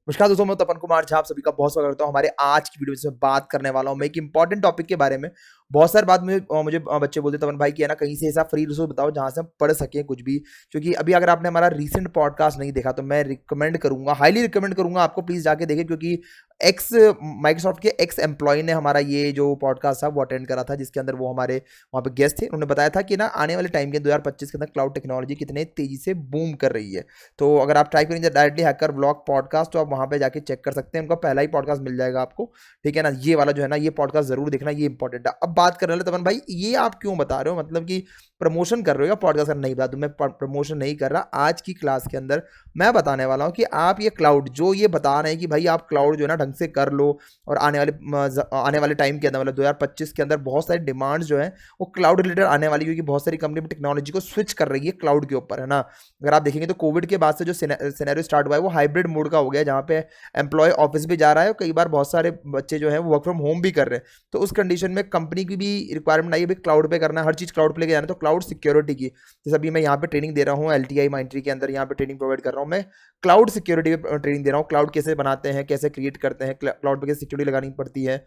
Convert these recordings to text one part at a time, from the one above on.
नमस्कार दोस्तों, मैं तपन कुमार झा आप सभी का बहुत स्वागत करता हूँ। हमारे आज की वीडियो में से बात करने वाला हूँ मैं एक इंपॉर्टेंट टॉपिक के बारे में। बहुत सारी बात मुझे बच्चे बोलते तपन भाई कि है ना, कहीं से ऐसा फ्री रिसोर्स बताओ जहाँ से हम पढ़ सकें कुछ भी। क्योंकि अभी अगर आपने हमारा रीसेंट पॉडकास्ट नहीं देखा तो मैं रिकमेंड करूंगा, हाईली रिकमेंड करूंगा आपको, प्लीज जाके देखें। क्योंकि एक्स माइक्रोसॉफ्ट के एक्स एम्प्लॉय ने हमारा ये जो पॉडकास्ट था वो अटेंड करा था, जिसके अंदर वो हमारे वहाँ पे गेस्ट थे। उन्होंने बताया था कि ना आने वाले टाइम के 2025 के अंदर क्लाउड टेक्नोलॉजी कितने तेजी से बूम कर रही है। तो अगर आप टाइप करेंगे डायरेक्टली हैकर ब्लॉग पॉडकास्ट तो आप वहाँ पे जाके चेक कर सकते हैं। उनका पहला ही पॉडकास्ट मिल जाएगा आपको, ठीक है ना। ये वाला जो है ना, ये पॉडकास्ट जरूर देखना, ये इंपॉर्टेंट है। अब बात करने वाले तपन भाई, ये आप क्यों बता रहे हो, मतलब कि प्रमोशन कर रहे हो या पॉडकास्ट? नहीं बता दूं, मैं प्रमोशन नहीं कर रहा। आज की क्लास के अंदर मैं बताने वाला हूं कि आप ये क्लाउड जो ये बता रहे हैं कि भाई आप क्लाउड जो है ना ढंग से कर लो, और आने वाले टाइम के अंदर मतलब 2025 के अंदर बहुत सारी डिमांड्स जो है वो क्लाउड रिलेटेड आने वाली है। क्योंकि बहुत सारी कंपनी टेक्नोलॉजी को स्विच कर रही है क्लाउड के ऊपर, है ना। अगर आप देखेंगे तो कोविड के बाद से जो सिनेरियो स्टार्ट हुआ है वो हाइब्रिड मोड का हो गया है, जहाँ पे एम्प्लॉय ऑफिस भी जा रहा है और कई बार बहुत सारे बच्चे जो है वो वर्क फ्रॉम होम भी कर रहे हैं। तो उस कंडीशन में कंपनी की भी रिक्वायरमेंट आई है क्लाउड पे करना है, हर चीज़ क्लाउड पे लेके जाना है। तो क्लाउड सिक्योरिटी की, जैसे अभी मैं यहाँ पे ट्रेनिंग दे रहा हूँ LTI माइंट्री के अंदर, यहाँ पे ट्रेनिंग प्रोवाइड कर रहा हूँ मैं। क्लाउड सिक्योरिटी पे ट्रेनिंग दे रहा हूँ, क्लाउड कैसे बनाते हैं, कैसे क्रिएट करते हैं, क्लाउड पे कैसे सिक्योरिटी लगानी पड़ती है,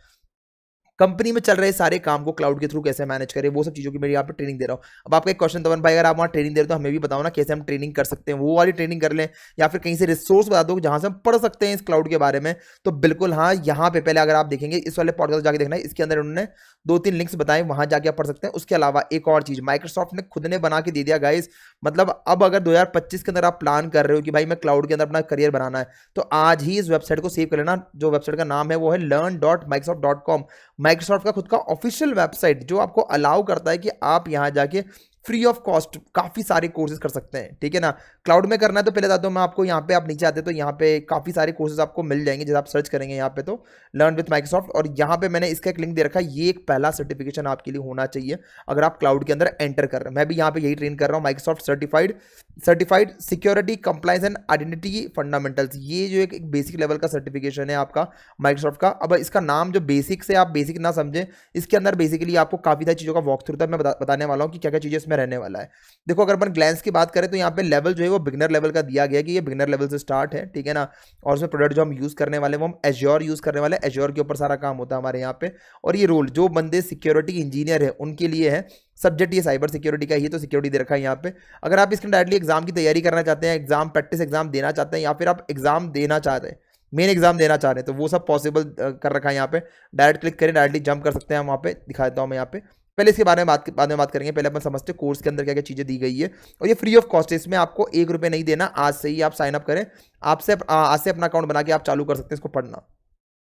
कंपनी में चल रहे सारे काम को क्लाउड के थ्रू कैसे मैनेज करें, वो सब चीज़ों की मेरी यहाँ पे ट्रेनिंग दे रहा हूँ। अब आपका एक क्वेश्चन तवन भाई, अगर आप वहाँ ट्रेनिंग दे रहे हो तो हमें भी बताओ ना कैसे हम ट्रेनिंग कर सकते हैं, वो वाली ट्रेनिंग कर लें या फिर कहीं से रिसोर्स बता दो जहाँ से हम पढ़ सकते हैं इस क्लाउड के बारे में। तो बिल्कुल हाँ, यहाँ पे पहले अगर आप देखेंगे इस वाले पॉडकास्ट जाके देखना है, इसके अंदर उन्होंने 2-3 लिंक्स बताए, वहाँ जाके आप पढ़ सकते हैं। उसके अलावा एक और चीज़ माइक्रोसॉफ्ट ने खुद ने बना के दे दिया गाइस। मतलब अब अगर 2025 के अंदर आप प्लान कर रहे हो कि भाई मैं क्लाउड के अंदर अपना करियर बनाना है, तो आज ही इस वेबसाइट को सेव कर लेना। जो वेबसाइट का नाम है वो है learn.microsoft.com। माइक्रोसॉफ्ट का खुद का ऑफिशियल वेबसाइट जो आपको अलाउ करता है कि आप यहां जाके फ्री ऑफ कॉस्ट काफ़ी सारे कोर्सेज कर सकते हैं, ठीक है ना। क्लाउड में करना है तो पहले बताता हूँ मैं आपको, यहाँ पे आप नीचे आते तो यहाँ पे काफ़ी सारे कोर्सेज आपको मिल जाएंगे। जैसे आप सर्च करेंगे यहाँ पे तो लर्न विथ माइक्रोसॉफ्ट, और यहाँ पे मैंने इसका एक लिंक दे रखा है। ये एक पहला सर्टिफिकेशन आपके लिए होना चाहिए अगर आप क्लाउड के अंदर एंटर कर रहे हैं। मैं भी यहाँ पे यही ट्रेन कर रहा हूँ, Microsoft certified security compliance and identity fundamentals. ये जो एक बेसिक लेवल का सर्टिफिकेशन है आपका माइक्रोसॉफ्ट का। अब इसका नाम जो बेसिक से आप बेसिक ना समझें, इसके अंदर बेसिकली आपको काफ़ी सारी चीज़ों का वॉक थ्रू था, मैं बताने वाला हूँ कि क्या क्या चीज़ें इसमें रहने वाला है। देखो, अगर अपन ग्लैंस की बात करें तो यहाँ पे लेवल जो है वो बिगनर लेवल का दिया गया है कि ये बिगनर लेवल से स्टार्ट है, ठीक है ना। और उसमें प्रोडक्ट जो हम यूज़ करने वाले वो हम एज्योर यूज़ करने वाले हैं। एज्योर के ऊपर सारा काम होता है हमारे यहाँ पे। और ये रोल जो बंदे सिक्योरिटी इंजीनियर है उनके लिए है, सब्जेक्ट ये साइबर सिक्योरिटी का ही, तो सिक्योरिटी दे रखा है यहाँ पे। अगर आप इसके डायरेक्टली एग्जाम की तैयारी करना चाहते हैं, एग्जाम प्रैक्टिस एग्जाम देना चाहते हैं, या फिर आप एग्जाम देना चाहते हैं, मेन एग्जाम देना चाह रहे हैं, तो वो सब पॉसिबल कर रखा है यहाँ पे। डायरेक्ट क्लिक करें, डायरेक्टली जंप कर सकते हैं हम वहाँ पे। दिखा देता हूँ मैं यहाँ पे। पहले इसके बारे में बाद में बात करेंगे। पहले अपन समझते हैं कोर्स के अंदर क्या क्या चीज़ें दी गई है। और ये फ्री ऑफ कॉस्ट है, इसमें आपको 1 रुपये नहीं देना। आज से ही आप साइन अप करें, आज से अपना अकाउंट बना के आप चालू कर सकते हैं इसको पढ़ना।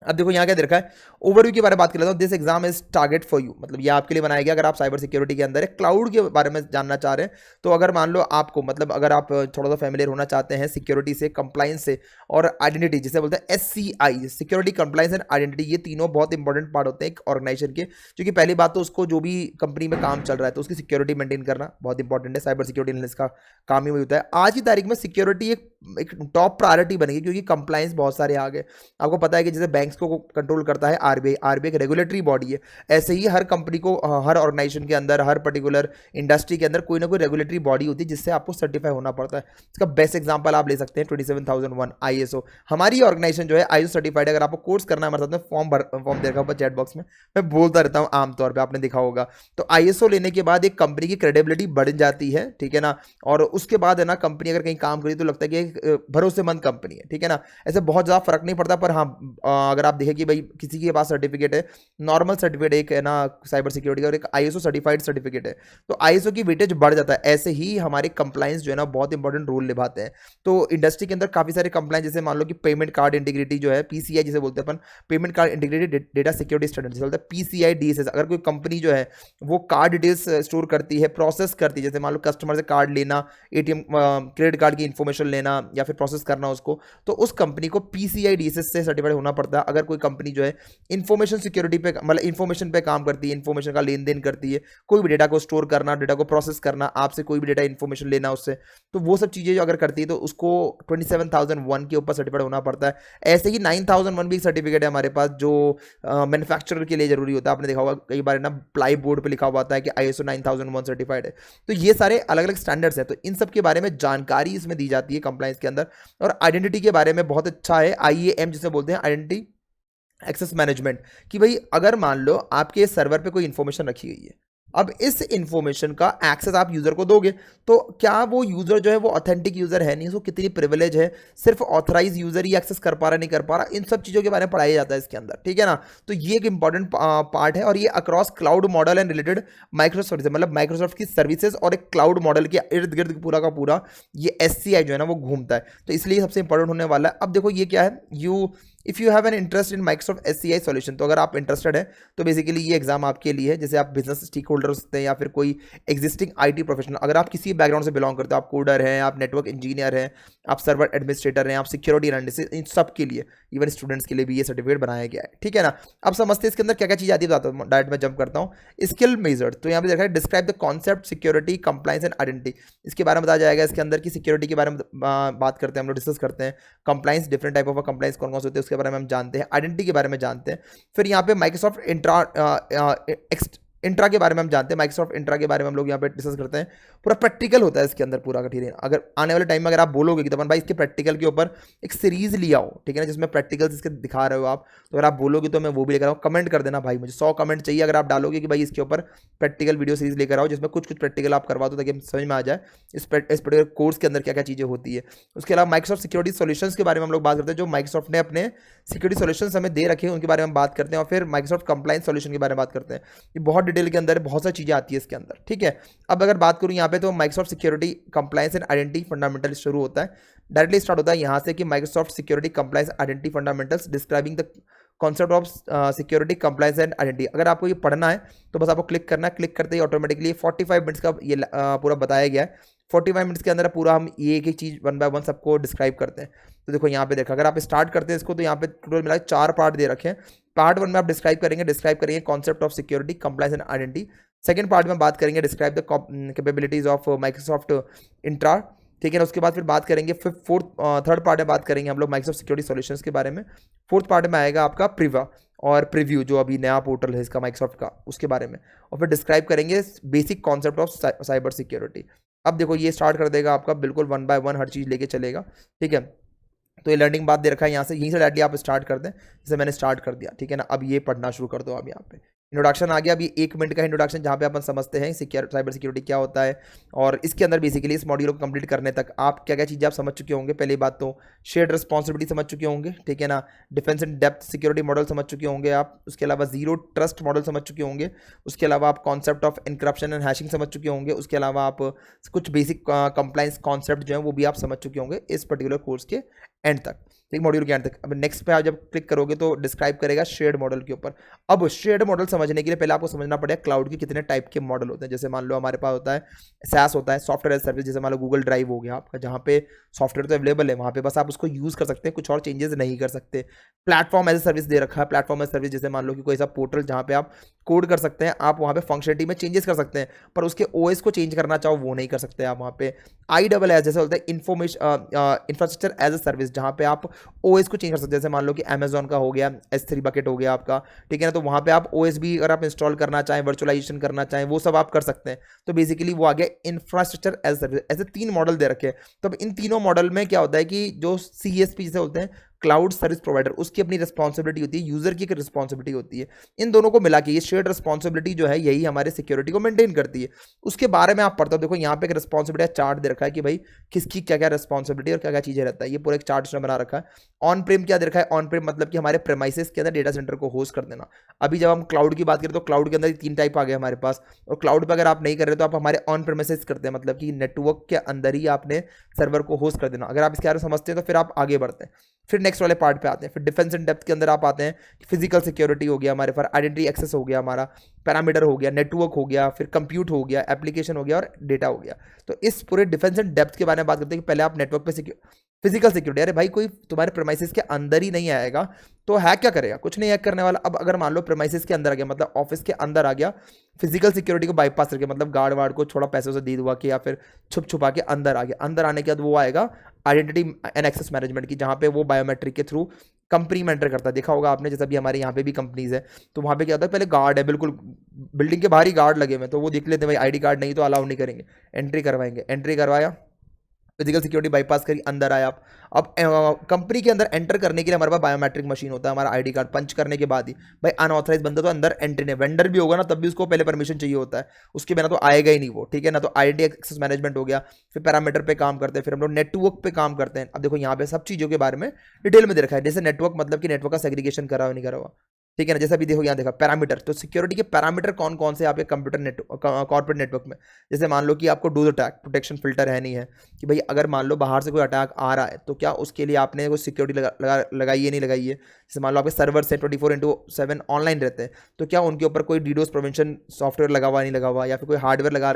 अब देखो यहाँ क्या दे रखा है, ओवरव्यू के बारे में बात कर लेता हूँ। This exam is target for you, मतलब ये आपके लिए बनाया गया अगर आप साइबर सिक्योरिटी के अंदर है, क्लाउड के बारे में जानना चाह रहे हैं। तो अगर मान लो आपको, मतलब अगर आप थोड़ा सा फैमिलियर होना चाहते हैं सिक्योरिटी से, कंप्लाइंस से और आइडेंटिटी, जिसे बोलते हैं SCI, security compliance and identity, ये तीनों बहुत इंपॉर्टेंट पार्ट होते हैं एक ऑर्गेनाइजेशन के। क्योंकि पहली बात तो उसको जो भी कंपनी में काम चल रहा है तो उसकी सिक्योरिटी मेंटेन करना बहुत इंपॉर्टेंट है। साइबर सिक्योरिटी एनालिस्ट का काम ही वही होता है। आज की तारीख में सिक्योरिटी एक टॉप प्रायोरिटी बनेगी, क्योंकि कंप्लाइंस बहुत सारे आ गए। आपको पता है कि जैसे बैंक्स को कंट्रोल करता है RBI एक रेगुलेटरी बॉडी है, ऐसे ही हर कंपनी को, हर ऑर्गेनाइजेशन के अंदर, हर पर्टिकुलर इंडस्ट्री के अंदर कोई ना कोई रेगुलेटरी बॉडी होती है जिससे आपको सर्टिफाई होना पड़ता है। इसका बेस्ट एग्जांपल आप ले सकते हैं 27001 ISO। हमारी ऑर्गेनाइजेशन जो है ISO सर्टिफाइड। अगर आपको कोर्स करना है हमारे साथ में, फॉर्म दे रखा ऊपर चैट बॉक्स में, मैं बोलता रहता हूँ आमतौर पर, आपने देखा होगा। तो ISO लेने के बाद एक कंपनी की क्रेडिबिलिटी बढ़ जाती है, ठीक है ना। और उसके बाद है ना, कंपनी अगर कहीं काम करी तो लगता है कि एक भरोसेमंद कंपनी है, ठीक है ना। ऐसे बहुत ज़्यादा फर्क नहीं पड़ता। पर हाँ, अगर आप देखें कि भाई किसी के पास सर्टिफिकेट है, नॉर्मल सर्टिफिकेट एक है ना साइबर सिक्योरिटी का, और एक ISO सर्टिफाइड सर्टिफिकेट है, तो ISO की वेटेज बढ़ जाता है। ऐसे ही हमारे कंप्लाइंस जो है ना बहुत इंपॉर्टेंट रोल निभाते हैं। तो इंडस्ट्री के अंदर काफ़ी सारे कंप्लाइंस, जैसे मान लो कि पेमेंट कार्ड इंटीग्रिटी जो है, PCI जिसे बोलते हैं अपन, payment card integrated data security standard, जिसे बोलते हैं PCI DSS। अगर कोई कंपनी जो है वो कार्ड डिटेल्स स्टोर करती है, प्रोसेस करती है, जैसे मान लो कस्टमर से कार्ड लेना, ATM क्रेडिट कार्ड की इन्फॉर्मेशन लेना या फिर प्रोसेस करना उसको, तो उस कंपनी को PCI DSS से सर्टिफाइड होना पड़ता है। अगर कोई कंपनी जो है इन्फॉर्मेशन सिक्योरिटी पे, मतलब इन्फॉर्मेशन पे काम करती है, इन्फॉर्मेशन का लेन देन करती है, कोई भी डेटा को स्टोर करना, डेटा को प्रोसेस करना, आपसे कोई भी डेटा इन्फॉर्मेशन लेना उससे, तो वो सब चीज़ें जो अगर करती है तो उसको 27001 के ऊपर सर्टिफाइड होना पड़ता है। ऐसे ही 9001 भी एक सर्टिफिकेट है हमारे पास जो मैन्युफैक्चरर के लिए जरूरी होता है। आपने देखा होगा कई बार ना प्लाई बोर्ड पर लिखा हुआ आता है कि ISO 9001 सर्टिफाइड है। तो ये सारे अलग अलग स्टैंडर्ड्स हैं, तो इन सब के बारे में जानकारी इसमें दी जाती है कंप्लाइंस इसके अंदर। और आइडेंटिटी के बारे में बहुत अच्छा है, IAM जिसे बोलते हैं, आइडेंटिटी एक्सेस मैनेजमेंट, कि भाई अगर मान लो आपके सर्वर पे कोई इंफॉर्मेशन रखी गई है, अब इस इंफॉर्मेशन का एक्सेस आप यूजर को दोगे, तो क्या वो यूजर जो है वो ऑथेंटिक यूजर है नहीं, उसको कितनी प्रिविलेज है, सिर्फ ऑथराइज यूजर ही एक्सेस कर पा रहा नहीं कर पा रहा, इन सब चीजों के बारे में पढ़ाया जाता है इसके अंदर, ठीक है ना। तो ये एक इंपॉर्टेंट पार्ट है, और ये across cloud model and related Microsoft, मतलब माइक्रोसॉफ्ट की सर्विसेज और एक क्लाउड मॉडल के इर्द गिर्द पूरा का पूरा ये SCI जो है ना वो घूमता है, तो इसलिए सबसे इंपॉर्टेंट होने वाला है। अब देखो ये क्या है, if you have an interest in Microsoft SCI solution, तो अगर आप इंटरेस्टेड है तो बेसिकली ये एग्जाम आपके लिए है। जैसे आप बिजनेस स्टेक होल्डर हो सकते हैं, या फिर कोई एग्जिस्टिंग IT प्रोफेशनल, अगर आप किसी बैकग्राउंड से बिलोंग करते हो, आप कोडर हैं, आप नेटवर्क इंजीनियर हैं, आप सर्वर एडमिनिस्ट्रेटर हैं, आप सिक्योरिटी एनालिस्ट, इन सब के लिए, इवन स्टूडेंट्स के लिए भी ये सर्टिफिकेट बनाया गया है, ठीक है ना। अब समझते हैं इसके अंदर क्या क्या चीज़ आती है, बताता हूँ, डायरेक्ट में जंप करता हूँ। स्किल मेजर्ड, तो यहाँ पे देखा है describe the concept security compliance and identity, इसके बारे में बताया जाएगा इसके अंदर की सिक्योरिटी के बारे में बात करते हैं हम लोग, डिस्कस करते हैं। Compliance, different type of compliance कौन कौन से होते हैं उसके बारे में हम जानते हैं। आइडेंटिटी के बारे में जानते हैं। फिर यहाँ पे माइक्रोसॉफ्ट इंट्रा के बारे में हम जानते हैं, माइक्रोसॉफ्ट इंट्रा के बारे में हम लोग यहाँ पे डिस्कस करते हैं। पूरा प्रैक्टिकल होता है इसके अंदर पूरा का, ठीक है। अगर आने वाले टाइम में अगर आप बोलोगे कि तपन भाई इसके प्रैक्टिकल के ऊपर एक सीरीज लिया हो, ठीक है ना, जिसमें प्रैक्टिकल्स इसके दिखा रहे हो आप, तो अगर आप बोलोगे तो मैं वो भी लेकर आऊँ। कमेंट कर देना भाई, मुझे 100 कमेंट चाहिए अगर आप डालोगे कि भाई इसके ऊपर प्रैक्टिकल वीडियो सीरीज लेकर आओ, जिसमें कुछ कुछ प्रैक्टिकल आप करवा दो, ताकि समझ में आ जाए इस पर्टिकुलर कोर्स के अंदर क्या क्या चीज़ें होती है। उसके अलावा माइक्रोसॉफ्ट सिक्योरिटी सॉल्यूशंस के बारे में हम लोग बात करते हैं, जो माइक्रोसॉफ्ट ने अपने सिक्योरिटी सॉल्यूशंस हमें दे रखे हैं उनके बारे में हम बात करते हैं। और फिर माइक्रोसॉफ्ट कंप्लाइंस सॉल्यूशन के बारे में बात करते हैं। ये बहुत डिटेल के अंदर बहुत सारी चीज़ें आती है इसके अंदर, ठीक है। अब अगर बात करूँ यहाँ पे, तो Microsoft security compliance and identity fundamental शुरू होता है, डायरेक्टली स्टार्ट होता है यहाँ से कि Microsoft security compliance identity fundamentals describing the concept of security compliance and identity. अगर आपको ये पढ़ना है तो बस आपको क्लिक करना है, क्लिक करते ही ऑटोमेटिकली 45 मिनट्स का ये पूरा बताया गया है। 45 मिनट्स के अंदर पूरा हम ये एक एक चीज़ वन बाय वन सबको डिस्क्राइब करते हैं। तो देखो यहाँ पे देखा, अगर आप स्टार्ट करते हैं इसको, तो यहाँ पे टोटल मिला 4 पार्ट दे रखे हैं। पार्ट 1 में आप डिस्क्राइब करेंगे concept of security compliance and identity. Second part में बात करेंगे describe the capabilities of Microsoft intra, ठीक है ना। उसके बाद फिर बात करेंगे थर्ड पार्ट में बात करेंगे हम लोग माइक्रोसॉफ्ट सिक्योरिटी सॉल्यूशंस के बारे में। फोर्थ पार्ट में आएगा आपका प्रिवा और प्रीव्यू, जो अभी नया पोर्टल है इसका माइक्रोसॉफ्ट का, उसके बारे में। और फिर डिस्क्राइब करेंगे basic concept of cyber security. अब देखो ये स्टार्ट कर देगा आपका बिल्कुल 1 बाय 1 हर चीज़ लेके चलेगा, ठीक है। तो ये लर्निंग बात दे रखा है यहाँ से, यहीं से डायरेक्टली आप स्टार्ट कर दें, जैसे मैंने स्टार्ट कर दिया, ठीक है ना। अब ये पढ़ना शुरू कर दो। अब यहाँ पे इंट्रोडक्शन आ गया। अभी 1 मिनट का इंट्रोडक्शन, जहाँ पे अपन समझते हैं साइबर सिक्योरिटी क्या होता है। और इसके अंदर बेसिकली इस मॉड्यूल को कंप्लीट करने तक आप क्या क्या चीज़ें आप समझ चुके होंगे। पहली बात तो शेयर्ड रिस्पॉन्सिबिलिटी समझ चुके होंगे, ठीक है ना। Defence and depth security model समझ चुके होंगे आप। उसके अलावा जीरो ट्रस्ट मॉडल समझ चुके होंगे। उसके अलावा आप concept of encryption and hashing समझ चुके होंगे। उसके अलावा आप कुछ बेसिक कंप्लाइंस कॉन्सेप्ट जो है वो भी आप समझ चुके होंगे इस पर्टिकुलर कोर्स के एंड तक, ठीक, मॉड्यूल के एंड तक। अब नेक्स्ट पे आप जब क्लिक करोगे तो डिस्क्राइब करेगा शेयर्ड मॉडल के ऊपर। अब शेयर्ड मॉडल समझने के लिए पहले आपको समझना पड़ेगा क्लाउड के कितने टाइप के मॉडल होते हैं। जैसे मान लो हमारे पास होता है SaaS होता है, सॉफ्टवेयर एज सर्विस, जैसे मान लो गूगल ड्राइव हो गया आपका, जहाँ पे सॉफ्टवेयर तो अवेलेबल है, वहाँ पे बस आप उसको यूज़ कर सकते हैं, कुछ और चेंजेस नहीं कर सकते। प्लेटफॉर्म एज ए सर्विस दे रखा है। प्लेटफॉर्म एज सर्विस जैसे मान लो कि कोई ऐसा पोर्टल जहाँ पे आप कोड कर सकते हैं, आप वहाँ पे फंक्शनलिटी में चेंजेस कर सकते हैं, पर उसके OS को चेंज करना चाहो वो नहीं कर सकते आप वहाँ पे। IaaS जैसे होता है इंफ्रास्ट्रक्चर एज ए सर्विस, जहाँ पे आप OS को चेंज कर सकते हैं। जैसे मान लो कि Amazon का हो गया, S3 बकेट हो गया आपका, ठीक है ना। तो वहाँ पे आप OS भी अगर आप इंस्टॉल करना चाहें, वर्चुअलाइजेशन करना चाहें, वो सब आप कर सकते हैं। तो बेसिकली वो आ गया इंफ्रास्ट्रक्चर एज सर्विस। ऐसे 3 मॉडल दे रखे हैं। तो अब इन तीनों मॉडल में क्या होता है कि जो CSP जैसे होते हैं, क्लाउड सर्विस प्रोवाइडर, उसकी अपनी रिस्पॉन्सिबिलिटी होती है, यूजर की एक रिस्पॉन्सिबिलिटी होती है। इन दोनों को मिला के ये शेयर्ड रिस्पॉन्सिबिलिटी जो है, यही हमारे सिक्योरिटी को मेंटेन करती है। उसके बारे में आप पढ़ते हो। देखो यहाँ पे एक रिस्पॉन्सिबिलिटी चार्ट दे रखा है कि भाई किसकी क्या क्या रिस्पॉन्सिबिलिटी और क्या क्या चीजें रहता है। ये पूरा एक चार्ट उसने बना रखा है। ऑन प्रेम क्या दे रखा है, ऑन प्रेम मतलब कि हमारे प्रेमाइसेस के अंदर डेटा सेंटर को होस्ट कर देना। अभी जब हम क्लाउड की बात करें तो क्लाउड के अंदर 3 टाइप आ गए हमारे पास। और क्लाउड पर अगर आप नहीं कर रहे तो आप हमारे ऑन प्रेमाइसेस करते हैं, मतलब कि नेटवर्क के अंदर ही आपने सर्वर को होस्ट कर देना। अगर आप इसके बारे में समझते हैं तो फिर आप आगे बढ़ते हैं। फिर नेक्स्ट वाले पार्ट पे आते हैं। फिर डिफेंस एंड डेप्थ के अंदर आप आते हैं, फिजिकल सिक्योरिटी हो गया हमारे पास, आइडेंटिटी एक्सेस हो गया हमारा, पैरामीटर हो गया, नेटवर्क हो गया, फिर कंप्यूट हो गया, एप्लीकेशन हो गया और डेटा हो गया। तो इस पूरे डिफेंस एंड डेप्थ के बारे में बात करते हैं कि पहले आप नेटवर्क पे फिजिकल सिक्योरिटी, अरे भाई कोई तुम्हारे प्रेमाइसिस के अंदर ही नहीं आएगा तो हैक क्या करेगा, कुछ नहीं हैक करने वाला। अब अगर मान लो प्रेमाइसिस के अंदर आ गया, मतलब ऑफिस के अंदर आ गया, फिजिकल सिक्योरिटी को बाईपास करके, मतलब गार्ड वार्ड को थोड़ा पैसों से दे दुआ के या फिर छुप छुपा के अंदर आ गया। अंदर आने के बाद वो आएगा आइडेंटिटी एंड एक्सेस मैनेजमेंट की, जहाँ पे वो बायोमेट्रिक के थ्रू कंपनी में एंटर करता है। देखा होगा आपने, जैसे अभी हमारे यहाँ पे भी कंपनीज है, तो वहाँ पे क्या होता है, पहले गार्ड है, बिल्कुल बिल्डिंग के बाहर ही गार्ड लगे हुए, तो वो देख लेते हैं भाई ID कार्ड नहीं तो अलाउ नहीं करेंगे, एंट्री करवाएंगे। एंट्री करवाया, फिजिकल सिक्योरिटी बाईपास करी, अंदर आए आप। अब कंपनी के अंदर एंटर करने के लिए हमारे पास बायोमेट्रिक मशीन होता है, हमारा आईडी कार्ड पंच करने के बाद ही भाई अनऑथराइज बंदा तो अंदर एंट्री नहीं, वेंडर भी होगा ना तब भी उसको पहले परमिशन चाहिए होता है, उसके बिना तो आएगा ही नहीं वो, ठीक है ना। तो आईडी एक्सेस मैनेजमेंट हो गया, फिर पैरामीटर पे काम करते हैं, फिर हम लोग नेटवर्क पे काम करते हैं। अब देखो यहाँ पे सब चीज़ों के बारे में डिटेल में दे रखा है, जैसे नेटवर्क मतलब कि नेटवर्क का सेग्रीगेशन करा हुआ नहीं करा हुआ, ठीक है ना। जैसे अभी देखो यहाँ देखा पैरामीटर, तो सिक्योरिटी के पैरामीटर कौन कौन से आपके कंप्यूटर नेटवर्क कॉर्पोरेट नेटवर्क में। जैसे मान लो कि आपको डू अटैक प्रोटेक्शन फिल्टर है नहीं है, कि भाई अगर मान लो बाहर से कोई अटैक आ रहा है तो क्या उसके लिए आपने कोई सिक्योरिटी लगाई है नहीं लगाई है। जैसे मान लो आपके सर्वर से 24/7 ऑनलाइन रहते हैं, तो क्या उनके ऊपर कोई डीडोस प्रिवेंशन सॉफ्टवेयर लगा हुआ नहीं लगा हुआ, या फिर कोई हार्डवेयर लगा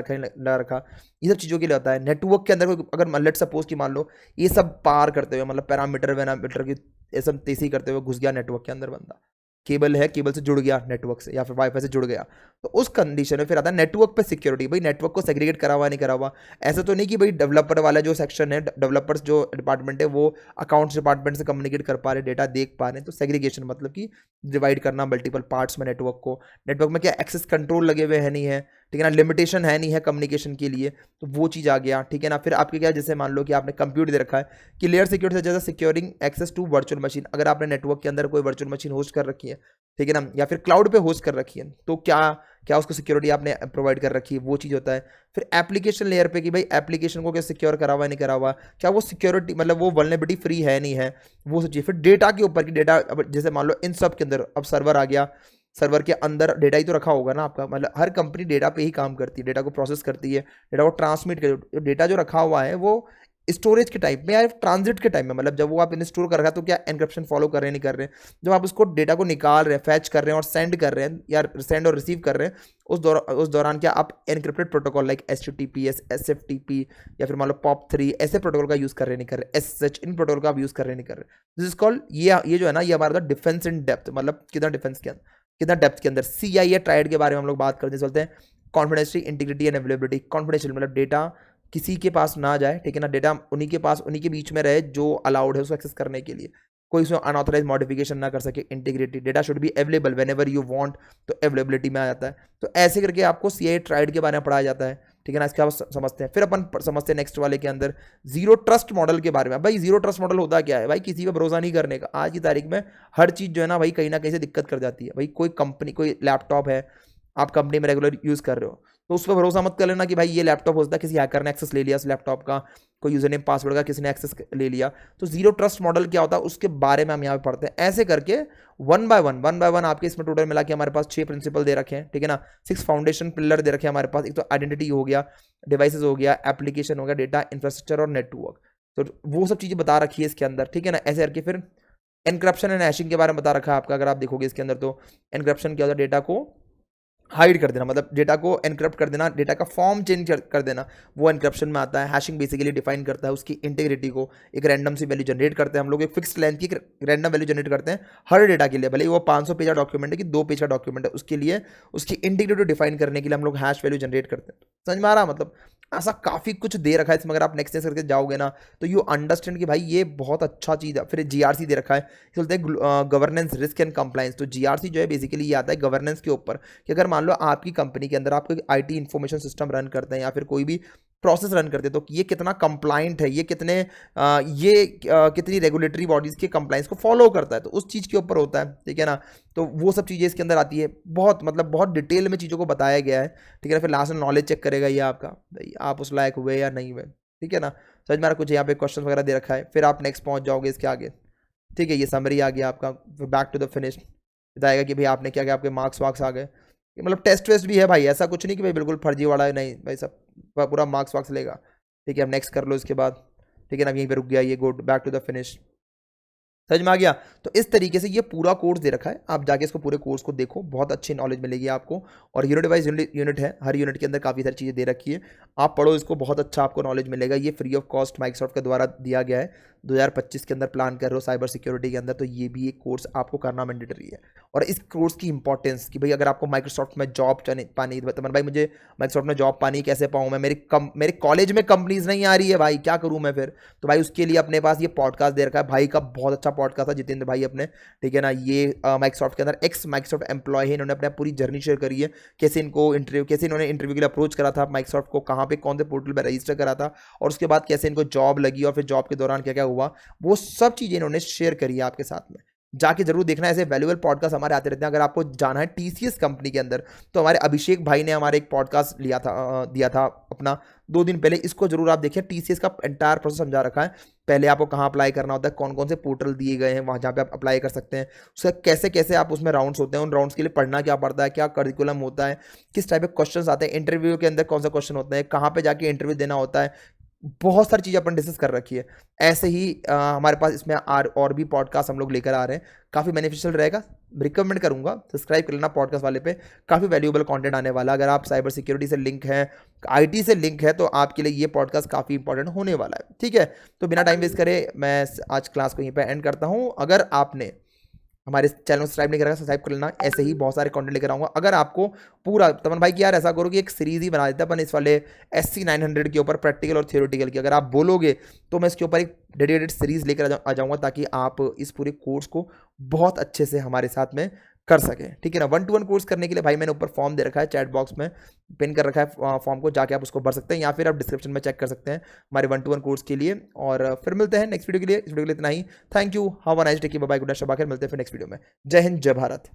रखा, ये सब चीज़ों के लिए होता है। नेटवर्क के अंदर कोई अगर लेट सपोज कि मान लो ये सब पार करते हुए मतलब पैरामीटर वेरामीटर की ये सब तेजी करते हुए घुस गया नेटवर्क के अंदर बंदा, केबल है, केबल से जुड़ गया नेटवर्क से या फिर वाईफाई से जुड़ गया, तो उस कंडीशन में फिर आता है नेटवर्क पे सिक्योरिटी। भाई नेटवर्क को सेग्रीगेट करा हुआ नहीं करा हुआ, ऐसा तो नहीं कि भाई डेवलपर वाला जो सेक्शन है, डेवलपर्स जो डिपार्टमेंट है वो अकाउंट्स डिपार्टमेंट से कम्युनिकेट कर पा रहे, डेटा देख पा रहे हैं, तो सेग्रीगेशन मतलब कि डिवाइड करना मल्टीपल पार्ट्स में नेटवर्क को। नेटवर्क में क्या एक्सेस कंट्रोल लगे हुए हैं नहीं है, ठीक है ना, लिमिटेशन है नहीं है कम्युनिकेशन के लिए, तो वो चीज़ आ गया, ठीक है ना। फिर आपके क्या, जैसे मान लो कि आपने कंप्यूटर दे रखा है कि लेयर सिक्योरिटी जैसे securing access to virtual machine, अगर आपने नेटवर्क के अंदर कोई वर्चुअल मशीन होस्ट कर रखी है, ठीक है ना, या फिर क्लाउड पे होस्ट कर रखी है, तो क्या क्या उसको सिक्योरिटी आपने प्रोवाइड कर रखी है, वो चीज़ होता है। फिर एप्लीकेशन लेयर पे कि भाई एप्लीकेशन को क्या सिक्योर करा हुआ नहीं करा हुआ, क्या वो सिक्योरिटी मतलब वो वल्नरेबिलिटी फ्री है नहीं है, वो सब चीज़। फिर डेटा के ऊपर कि डेटा अब जैसे मान लो इन सब के अंदर अब सर्वर आ गया, सर्वर के अंदर डेटा ही तो रखा होगा ना आपका, मतलब हर कंपनी डेटा पे ही काम करती है, डेटा को प्रोसेस करती है, डेटा को ट्रांसमिट कर, डेटा जो रखा हुआ है वो स्टोरेज के टाइप में या ट्रांजिट के टाइम में, मतलब जब वो आप स्टोर कर रखा है तो क्या एनक्रिप्शन फॉलो कर रहे हैं नहीं कर रहे हैं, जब आप उसको डेटा को निकाल रहे हैं, फैच कर रहे हैं और सेंड कर रहे हैं या सेंड और रिसीव कर रहे हैं, उस दौरान क्या आप encrypted protocol like HTTPS SFTP या फिर मान लो POP3 ऐसे प्रोटोकॉल का यूज़ कर रहे नहीं कर रहे, SSH इन प्रोटोकॉल का आप यूज़ कर रहे नहीं कर रहे। दिस इज कॉल्ड ये जो है ना, ये हमारा डिफेंस इन डेप्थ, मतलब कितना डिफेंस के अंदर कितना डेप्थ के अंदर। CIA ट्राइड के बारे में हम लोग बात करते चलते हैं। Confidentiality, integrity and availability. Confidential मतलब डेटा किसी के पास ना जाए, ठीक है ना, डेटा उन्हीं के पास उन्हीं के बीच में रहे जो अलाउड है उसको एक्सेस करने के लिए, कोई उसमें अनऑथराइज मॉडिफिकेशन ना कर सके। Integrity, data should be available when ever you want, तो अवेलेबिलिटी में आ जाता है। तो ऐसे करके आपको CIA ट्राइड के बारे में पढ़ाया जाता है, ठीक है ना, इसके आप समझते हैं। फिर अपन समझते हैं नेक्स्ट वाले के अंदर जीरो ट्रस्ट मॉडल के बारे में। भाई जीरो ट्रस्ट मॉडल होता क्या है, भाई किसी पर भरोसा नहीं करने का। आज की तारीख में हर चीज़ जो है ना भाई कहीं ना कहीं से दिक्कत कर जाती है। भाई कोई कंपनी कोई लैपटॉप है आप कंपनी में रेगुलर यूज़ कर रहे हो, तो उस पर भरोसा मत कर लेना कि भाई ये लैपटॉप हो सकता है किसी हैकर ने एक्सेस ले लिया उस लैपटॉप का, कोई यूजर नेम पासवर्ड का किसी ने एक्सेस ले लिया। तो जीरो ट्रस्ट मॉडल क्या होता है उसके बारे में हम यहाँ पे पढ़ते हैं। ऐसे करके वन बाय वन आपके इसमें टोटल मिला के हमारे पास 6 प्रिंसिपल दे रखे हैं, ठीक है ना, 6 फाउंडेशन पिलर दे रखे हैं हमारे पास। एक तो आइडेंटिटी हो गया, डिवाइसेस हो गया, एप्लीकेशन हो गया, डेटा इंफ्रास्ट्रक्चर और नेटवर्क, तो वो सब चीज़ें बता रखी है इसके अंदर, ठीक है ना। ऐसे करके फिर एनक्रप्शन एंड हैशिंग के बारे में बता रखा है आपका, अगर आप देखोगे इसके अंदर तो एनक्रप्शन क्या होता है, डेटा को हाइड कर देना, मतलब डेटा को एनक्रिप्ट कर देना, डेटा का फॉर्म चेंज कर देना, वो एनक्रिप्शन में आता है। हैशिंग बेसिकली डिफाइन करता है उसकी इंटीग्रिटी को, एक रैंडम सी वैल्यू जनरेट करते हैं हम लोग, एक फिक्स लेंथ की रैंडम वैल्यू जनरेट करते हैं हर डेटा के लिए, भले वो 500 पेज का डॉक्यूमेंट है कि 2 पेज का डॉक्यूमेंट है, उसके लिए उसकी इंटीग्रिटी डिफाइन करने के लिए हम लोग हैश वैल्यू जनरेट करते हैं। समझ में आ रहा, मतलब ऐसा काफ़ी कुछ दे रखा है इसमें। अगर आप नेक्स्ट करके जाओगे ना तो यू अंडरस्टैंड कि भाई ये बहुत अच्छा चीज़ है। फिर GRC दे रखा है, बोलते हैं गवर्नेंस रिस्क एंड कंप्लाइंस। तो GRC जो है बेसिकली ये आता है गवर्नेंस के ऊपर, कि अगर मान लो आपकी कंपनी के अंदर आप कोई IT इंफॉर्मेशन सिस्टम रन करते हैं या फिर कोई भी प्रोसेस रन करते हैं, तो ये कितना कंप्लाइंट है, ये कितनी रेगुलेटरी बॉडीज़ के कंप्लाइंस को फॉलो करता है, तो उस चीज़ के ऊपर होता है, ठीक है ना। तो वो सब चीज़ें इसके अंदर आती है, बहुत मतलब बहुत डिटेल में चीज़ों को बताया गया है, ठीक है ना। फिर लास्ट में नॉलेज चेक करेगा ये आपका, भाई आप उस लायक हुए या नहीं हुए, ठीक है ना। समझ में आ रहा, कुछ यहाँ पे क्वेश्चन वगैरह दे रखा है, फिर आप नेक्स्ट पहुँच जाओगे इसके आगे, ठीक है। ये समरी आ गया आपका, फिर बैक टू द फिनिश बताएगा कि भाई आपने क्या क्या, आपके मार्क्स वार्क्स आ गए, मतलब टेस्ट वेस्ट भी है भाई, ऐसा कुछ नहीं कि भाई बिल्कुल फर्जी वाला है, नहीं भाई सब पूरा मार्क्स वार्क्स लेगा, ठीक है। अब नेक्स्ट कर लो इसके बाद, ठीक है ना, यहीं पे रुक गया ये, go back to the finish. समझ में आ गया। तो इस तरीके से ये पूरा कोर्स दे रखा है, आप जाके इसको पूरे कोर्स को देखो, बहुत अच्छी नॉलेज मिलेगी आपको। और यूनिट वाइज यूनिट है, हर यूनिट के अंदर काफ़ी सारी चीज़ें दे रखी है, आप पढ़ो इसको, बहुत अच्छा आपको नॉलेज मिलेगा। ये फ्री ऑफ कॉस्ट माइक्रोसॉफ्ट के द्वारा दिया गया है, 2025 के अंदर प्लान कर रहे हो साइबर सिक्योरिटी के अंदर, तो ये भी एक कोर्स आपको करना मैंडेटरी है। और इस कोर्स की इंपॉर्टेंस कि भाई अगर आपको माइक्रोसॉफ्ट में जॉब पानी, तो भाई मुझे माइक्रोसॉफ्ट में जॉब पानी कैसे पाऊँ मैं, मेरे कॉलेज में कंपनीज नहीं आ रही है भाई, क्या करूँ मैं फिर। तो भाई उसके लिए अपने पास ये पॉडकास्ट दे रखा है, भाई का बहुत अच्छा पॉडकास्ट है जितेंद्र भाई अपने, ठीक है ना। ये माइक्रोसॉफ्ट के अंदर एक्स माइक्रोसॉफ्ट एम्प्लॉय है, इन्होंने अपनी पूरी जर्नी शेयर करी है, कैसे इन्होंने इंटरव्यू के लिए अप्रोच करा था माइक्रोसॉफ्ट को, कहाँ पे कौन से पोर्टल पर रजिस्टर करा था, और उसके बाद कैसे इनको जॉब लगी और फिर जॉब के दौरान क्या क्या हुआ, वो सब चीज़ें इन्होंने शेयर करी है आपके साथ में। जाके जरूर देखना, ऐसे वैल्यूएबल पॉडकास्ट हमारे आते रहते हैं। अगर आपको जाना है टीसीएस कंपनी के अंदर, तो हमारे अभिषेक भाई ने हमारे एक पॉडकास्ट दिया था अपना 2 दिन पहले, इसको जरूर आप देखिए। टीसीएस का एंटायर प्रोसेस समझा रखा है, पहले आपको कहाँ अप्लाई करना होता है, कौन कौन से पोर्टल दिए गए हैं वहाँ जहाँ पे आप अप्लाई कर सकते हैं, उसका कैसे कैसे आप उसमें राउंड्स होते हैं, उन राउंड्स के लिए पढ़ना क्या पड़ता है, क्या करिकुलम होता है, किस टाइप के क्वेश्चन आते हैं, इंटरव्यू के अंदर कौन सा क्वेश्चन होता है, कहाँ पे जाके इंटरव्यू देना होता है, बहुत सारी चीज़ें अपन डिस्कस कर रखी है। ऐसे ही हमारे पास इसमें और भी पॉडकास्ट हम लोग लेकर आ रहे हैं, काफ़ी बेनिफिशियल रहेगा। रिकमेंड करूंगा सब्सक्राइब कर लेना पॉडकास्ट वाले पे, काफ़ी वैल्यूएबल कंटेंट आने वाला। अगर आप साइबर सिक्योरिटी से लिंक है, आईटी से लिंक है, तो आपके लिए ये पॉडकास्ट काफ़ी इंपॉर्टेंट होने वाला है, ठीक है। तो बिना टाइम वेस्ट करे मैं आज क्लास को यहीं पर एंड करता हूँ। अगर आपने हमारे चैनल को सब्सक्राइब नहीं करेगा, सब्सक्राइब कर लेना, ऐसे ही बहुत सारे कंटेंट लेकर आऊंगा। अगर आपको पूरा तमन भाई कि यार ऐसा करो कि एक सीरीज ही बना देते हैं अपन इस वाले SC900 के ऊपर, प्रैक्टिकल और थियोरेटिकल की, अगर आप बोलोगे तो मैं इसके ऊपर एक डेडिकेटेड सीरीज लेकर आ जाऊंगा, ताकि आप इस पूरे कोर्स को बहुत अच्छे से हमारे साथ में कर सकें, ठीक है ना। 1-to-1 कोर्स करने के लिए भाई मैंने ऊपर फॉर्म दे रखा है, चैट बॉक्स में पिन कर रखा है फॉर्म को, जाके आप उसको भर सकते हैं, या फिर आप डिस्क्रिप्शन में चेक कर सकते हैं हमारे 1-to-1 कोर्स के लिए। और फिर मिलते हैं नेक्स्ट वीडियो के लिए। इस वीडियो के लिए इतना ही। Thank you, have a nice day, bye bye, good night, शब बखैर। मिलते हैं फिर नेक्स्ट वीडियो में। जय हिंद, जय भारत।